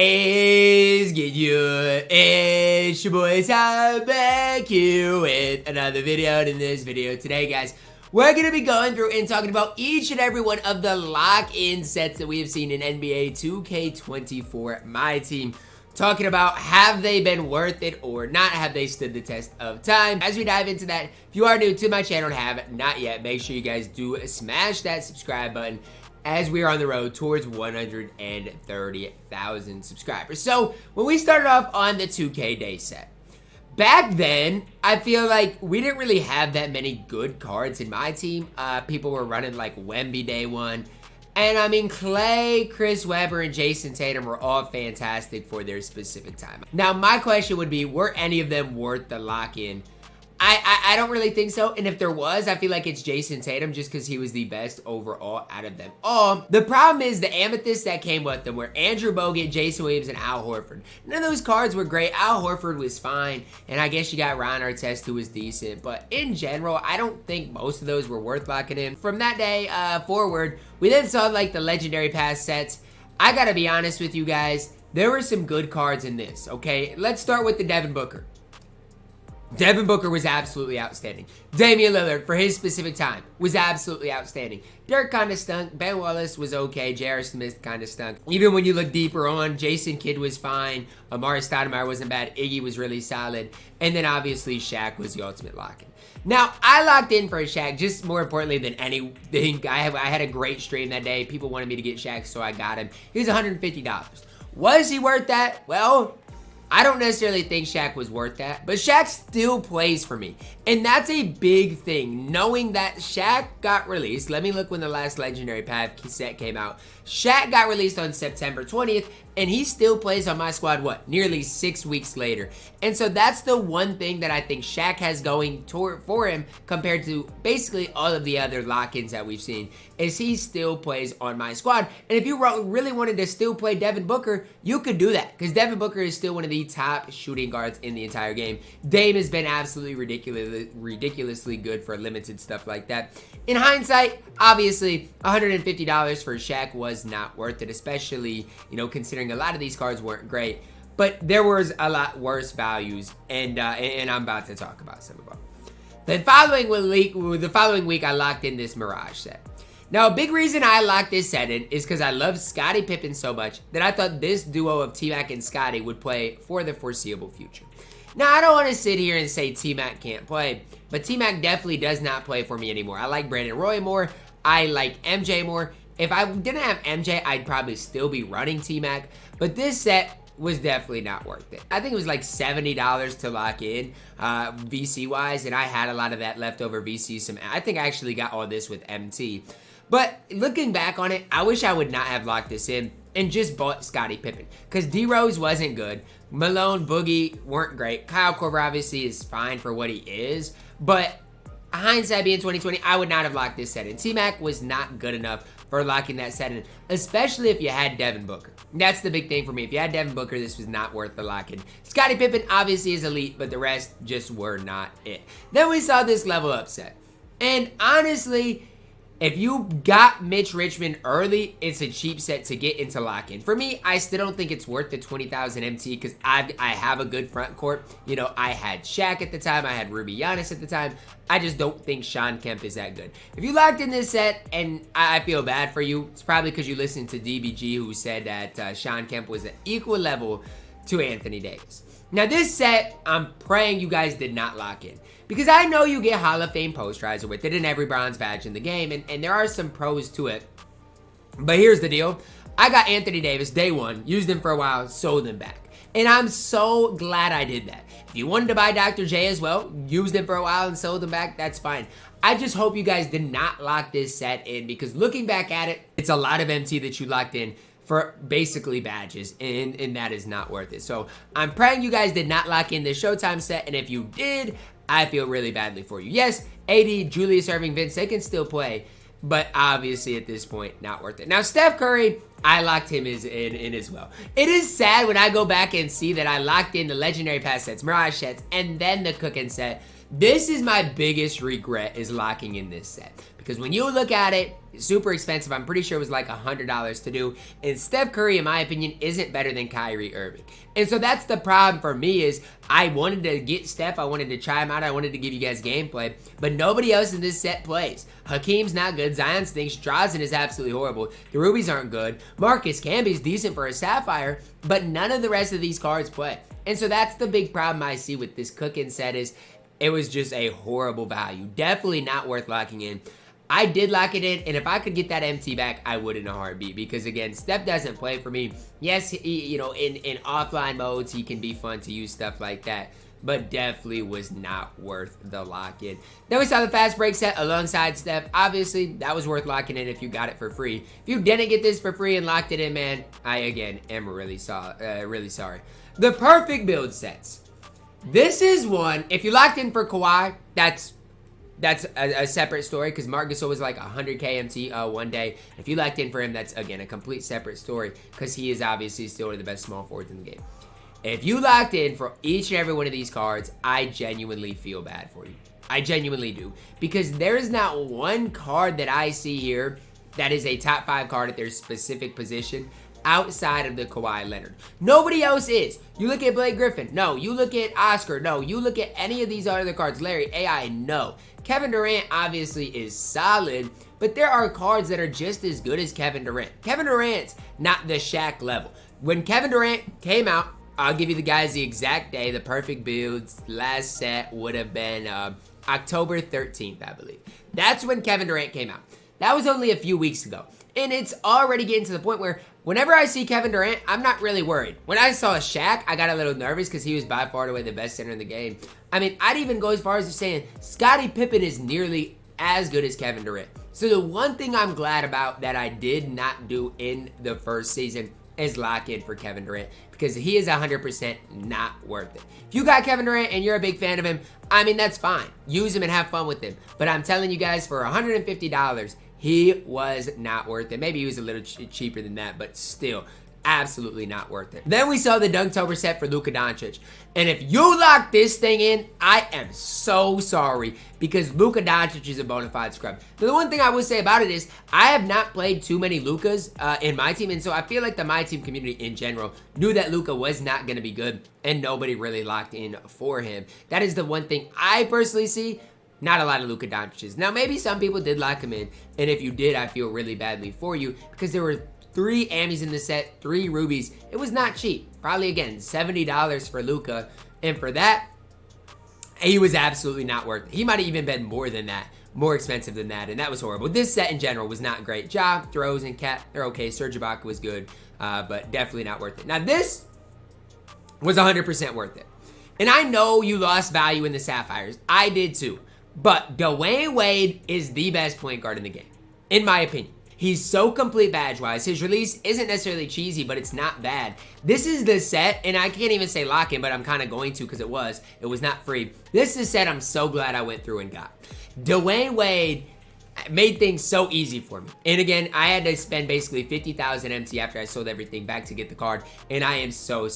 is good, you? It's your boy Sam back here with another video. And in this video today, guys, we're going to be going through and talking about each and every one of the lock-in sets that we have seen in NBA 2K24 MyTEAM. Talking about, have they been worth it or not? Have they stood the test of time? As we dive into that, if you are new to my channel and have not yet, make sure you guys do smash that subscribe button as we are on the road towards 130,000 subscribers. So when we started off on the 2K day set, back then, I feel like we didn't really have that many good cards in my team. People were running like Wemby day one. And I mean, Clay, Chris Webber, and Jason Tatum were all fantastic for their specific time. Now, my question would be, were any of them worth the lock-in? I don't really think so. And if there was, I feel like it's Jason Tatum just because he was the best overall out of them all. The problem is the amethysts that came with them were Andrew Bogut, Jason Williams, and Al Horford. None of those cards were great. Al Horford was fine. And I guess you got Ron Artest, who was decent. But in general, I don't think most of those were worth locking in. From that day forward, we then saw like the legendary pass sets. I gotta be honest with you guys. There were some good cards in this, okay? Let's start with the Devin Booker. Devin Booker was absolutely outstanding. Damian Lillard, for his specific time, was absolutely outstanding. Dirk kind of stunk. Ben Wallace was okay. J.R. Smith kind of stunk. Even when you look deeper on, Jason Kidd was fine. Amari Stoudemire wasn't bad. Iggy was really solid. And then obviously Shaq was the ultimate lock-in. Now, I locked in for Shaq just more importantly than anything. I had a great stream that day. People wanted me to get Shaq, so I got him. He was $150. Was he worth that? Well, I don't necessarily think Shaq was worth that, but Shaq still plays for me. And that's a big thing, knowing that Shaq got released. Let me look when the last Legendary Path set came out. Shaq got released on September 20th, and he still plays on my squad, what, nearly 6 weeks later. And so that's the one thing that I think Shaq has going for him compared to basically all of the other lock-ins that we've seen, is he still plays on my squad. And if you really wanted to still play Devin Booker, you could do that, because Devin Booker is still one of the top shooting guards in the entire game. Dame has been absolutely ridiculously good for limited stuff like that. In hindsight, obviously, $150 for Shaq was not worth it, especially, you know, considering a lot of these cards weren't great. But there was a lot worse values, and I'm about to talk about some of them. The following week, I locked in this Mirage set. Now, a big reason I locked this set in is because I love Scottie Pippen so much that I thought this duo of T-Mac and Scottie would play for the foreseeable future. Now, I don't want to sit here and say T-Mac can't play, but T-Mac definitely does not play for me anymore. I like Brandon Roy more. I like MJ more. If I didn't have MJ, I'd probably still be running T-Mac, but this set was definitely not worth it. I think it was like $70 to lock in VC-wise, and I had a lot of that leftover VC. I think I actually got all this with MT. But looking back on it, I wish I would not have locked this in and just bought Scottie Pippen, because D-Rose wasn't good. Malone, Boogie weren't great. Kyle Korver obviously is fine for what he is, but hindsight being 2020, I would not have locked this set in. T-Mac was not good enough for locking that set in, especially if you had Devin Booker. That's the big thing for me. If you had Devin Booker, this was not worth the lock-in. Scottie Pippen obviously is elite, but the rest just were not it. Then we saw this level up set. And honestly, if you got Mitch Richmond early, it's a cheap set to get into lock-in. For me, I still don't think it's worth the 20,000 MT because I have a good front court. You know, I had Shaq at the time. I had Ruby Giannis at the time. I just don't think Shawn Kemp is that good. If you locked in this set, and I feel bad for you, it's probably because you listened to DBG, who said that Shawn Kemp was an equal level to Anthony Davis. Now, this set, I'm praying you guys did not lock in, because I know you get Hall of Fame posterizer with it in every bronze badge in the game, and there are some pros to it. But here's the deal. I got Anthony Davis day one, used him for a while, sold him back. And I'm so glad I did that. If you wanted to buy Dr. J as well, used him for a while and sold him back, that's fine. I just hope you guys did not lock this set in, because looking back at it, it's a lot of MT that you locked in for basically badges, and that is not worth it. So I'm praying you guys did not lock in the Showtime set, and if you did, I feel really badly for you. Yes, AD, Julius Erving, Vince, they can still play, but obviously at this point, not worth it. Now, Steph Curry, I locked him in as well. It is sad when I go back and see that I locked in the Legendary Pass sets, Mirage sets, and then the Cooking set. This is my biggest regret, is locking in this set. Because when you look at it, it's super expensive. I'm pretty sure it was like $100 to do. And Steph Curry, in my opinion, isn't better than Kyrie Irving. And so that's the problem for me, is I wanted to get Steph. I wanted to try him out. I wanted to give you guys gameplay. But nobody else in this set plays. Hakeem's not good. Zion stinks. Troydan is absolutely horrible. The Rubies aren't good. Marcus Camby's decent for a Sapphire. But none of the rest of these cards play. And so that's the big problem I see with this cooking set, is it was just a horrible value. Definitely not worth locking in. I did lock it in, and if I could get that MT back, I would in a heartbeat. Because again, Steph doesn't play for me. Yes, he, in offline modes, he can be fun to use, stuff like that. But definitely was not worth the lock-in. Then we saw the fast break set alongside Steph. Obviously, that was worth locking in if you got it for free. If you didn't get this for free and locked it in, man, I again am really sorry. The perfect build sets. This is one, if you locked in for Kawhi, that's a separate story, because Marc Gasol was like 100k MT one day. If you locked in for him, that's, again, a complete separate story, because he is obviously still one of the best small forwards in the game. If you locked in for each and every one of these cards, I genuinely feel bad for you. I genuinely do. Because there is not one card that I see here that is a top 5 card at their specific position outside of the Kawhi Leonard. Nobody else is. You look at Blake Griffin, no. You look at Oscar, no. You look at any of these other cards, Larry, AI, no. Kevin Durant obviously is solid, but there are cards that are just as good as Kevin Durant. Kevin Durant's not the Shaq level. When Kevin Durant came out, I'll give you the guys the exact day. The perfect builds last set would have been October 13th, I believe. That's when Kevin Durant came out. That was only a few weeks ago. And it's already getting to the point where whenever I see Kevin Durant, I'm not really worried. When I saw Shaq, I got a little nervous because he was by far and away the best center in the game. I mean, I'd even go as far as saying Scottie Pippen is nearly as good as Kevin Durant. So the one thing I'm glad about that I did not do in the first season is lock in for Kevin Durant, because he is 100% not worth it. If you got Kevin Durant and you're a big fan of him, I mean, that's fine. Use him and have fun with him. But I'm telling you guys, for $150, he was not worth it. Maybe he was a little cheaper than that, but still, absolutely not worth it. Then we saw the Dunktober set for Luka Doncic. And if you lock this thing in, I am so sorry, because Luka Doncic is a bona fide scrub. Now, the one thing I would say about it is I have not played too many Lukas in my team, and so I feel like the my team community in general knew that Luka was not going to be good, and nobody really locked in for him. That is the one thing I personally see. Not a lot of Luka Doncic's. Now, maybe some people did lock him in, and if you did, I feel really badly for you, because there were 3 Ammies in the set, 3 Rubies. It was not cheap. Probably, again, $70 for Luka, and for that, he was absolutely not worth it. He might have even been more than that, more expensive than that, and that was horrible. This set in general was not great. Ja, Throws, and Cat, they're okay. Serge Ibaka was good, but definitely not worth it. Now, this was 100% worth it. And I know you lost value in the Sapphires. I did too. But Dwyane Wade is the best point guard in the game, in my opinion. He's so complete badge-wise. His release isn't necessarily cheesy, but it's not bad. This is the set, and I can't even say lock in, but I'm kind of going to because it was not free. This is the set I'm so glad I went through and got. Dwyane Wade made things so easy for me. And again, I had to spend basically 50,000 MT after I sold everything back to get the card, and I am so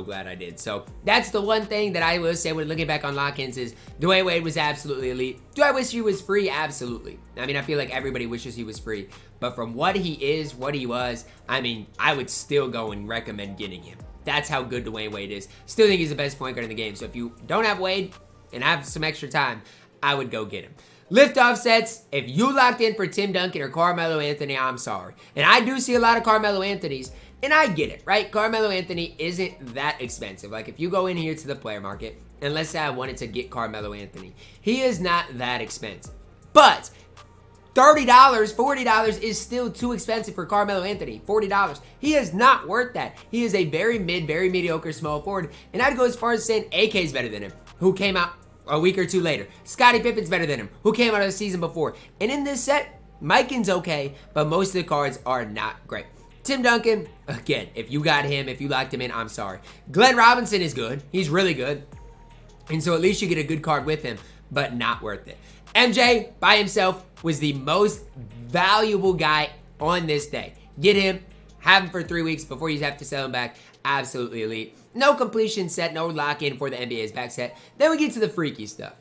glad I did. So that's the one thing that I will say when looking back on lock-ins is Dwyane Wade was absolutely elite. Do I wish he was free? Absolutely. I mean, I feel like everybody wishes he was free, but from what he is, what he was, I mean, I would still go and recommend getting him. That's how good Dwyane Wade is. Still think he's the best point guard in the game. So if you don't have Wade and have some extra time, I would go get him. Lift-off sets, if you locked in for Tim Duncan or Carmelo Anthony, I'm sorry. And I do see a lot of Carmelo Anthonys, and I get it, right? Carmelo Anthony isn't that expensive. Like, if you go in here to the player market, and let's say I wanted to get Carmelo Anthony, he is not that expensive. But $30, $40 is still too expensive for Carmelo Anthony. $40. He is not worth that. He is a very mediocre small forward, and I'd go as far as saying AK is better than him, who came out a week or two later. Scottie Pippen's better than him, who came out of the season before. And in this set, Mikan's okay, but most of the cards are not great. Tim Duncan, again, if you got him, if you locked him in, I'm sorry. Glenn Robinson is good. He's really good. And so at least you get a good card with him, but not worth it. MJ, by himself, was the most valuable guy on this day. Get him, have him for 3 weeks before you have to sell him back. Absolutely elite. No completion set, no lock-in for the NBA's back set. Then we get to the freaky stuff.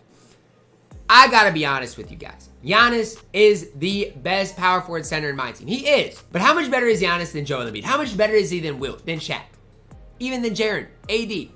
I gotta be honest with you guys. Giannis is the best power forward center in my team. He is. But how much better is Giannis than Joel Embiid? How much better is he than Wilt, than Shaq? Even than Jaren, AD?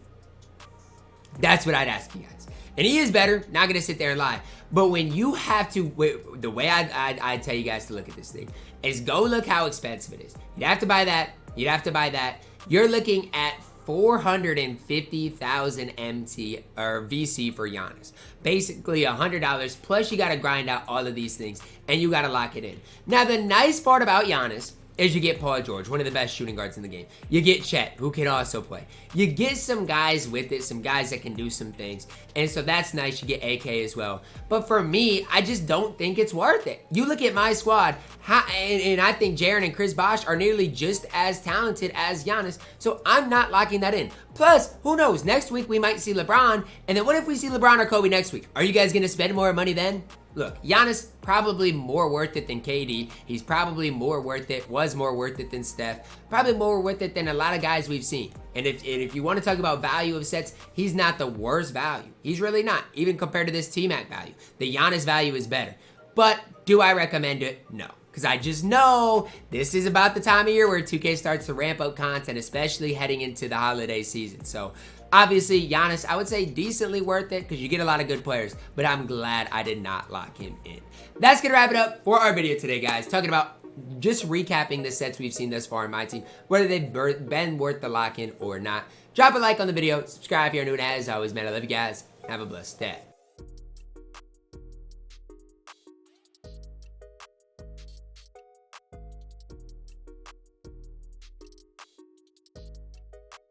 That's what I'd ask you guys. And he is better, not gonna sit there and lie. But when you have to, the way I tell you guys to look at this thing is go look how expensive it is. You'd have to buy that, you'd have to buy that. You're looking at 450,000 MT or VC for Giannis. Basically $100, plus you gotta grind out all of these things and you gotta lock it in. Now the nice part about Giannis is you get Paul George, one of the best shooting guards in the game. You get Chet, who can also play. You get some guys with it, some guys that can do some things. And so that's nice. You get AK as well. But for me, I just don't think it's worth it. You look at my squad, and I think Jaren and Chris Bosh are nearly just as talented as Giannis. So I'm not locking that in. Plus, who knows? Next week we might see LeBron. And then what if we see LeBron or Kobe next week? Are you guys going to spend more money then? Look, Giannis probably more worth it than KD. He's probably more worth it, was more worth it than Steph. Probably more worth it than a lot of guys we've seen. And if you want to talk about value of sets, he's not the worst value. He's really not, even compared to this T-Mac value. The Giannis value is better. But do I recommend it? No. Because I just know this is about the time of year where 2K starts to ramp up content, especially heading into the holiday season. So obviously, Giannis, I would say decently worth it because you get a lot of good players, but I'm glad I did not lock him in. That's going to wrap it up for our video today, guys. Talking about just recapping the sets we've seen thus far in my team, whether they've been worth the lock-in or not. Drop a like on the video. Subscribe if you're new, and as always, man, I love you guys. Have a blessed day.